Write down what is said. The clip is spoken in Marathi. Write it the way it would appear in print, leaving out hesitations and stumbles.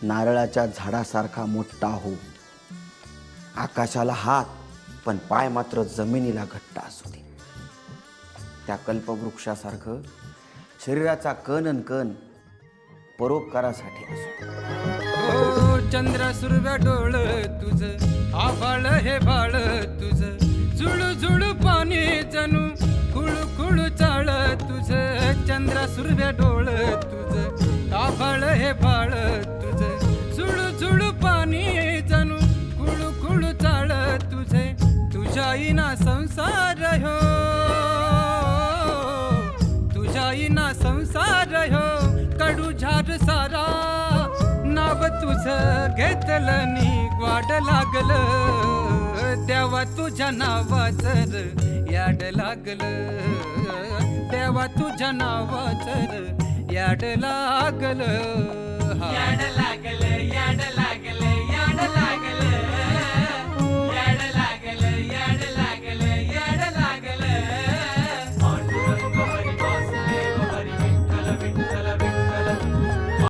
नारळाच्या झाडासारखा मोठा हो, आकाशाला हात पण पाय मात्र जमिनीला घट्ट असू दे. त्या कल्पवृक्षासारखं शरीराचा कण अन कण परोपकारासाठी असू दे. हो चंद्र सुरव्या डोळ तुझ, आभाळ हे बाळ तुझ, झुळू झुळू पाणी जणू खुळू खुळू चाळ तुझ. चंद्र सुरव्या डोळ तुझ, आभाळ हे बाळ तुझ, झुळू झुळू पाणी जणू खुळू खुळू चाळ तुझे. तुझ्या इना संसार हो, तुझ्या इना संसार हो, कडू झाड सारा नाव तुझं घेतलं नी वाढ लागलं. तेव्हा तुझ्या नावाचं याड लागलं, तेव्हा तुझ्या नावाचं याड लागलं.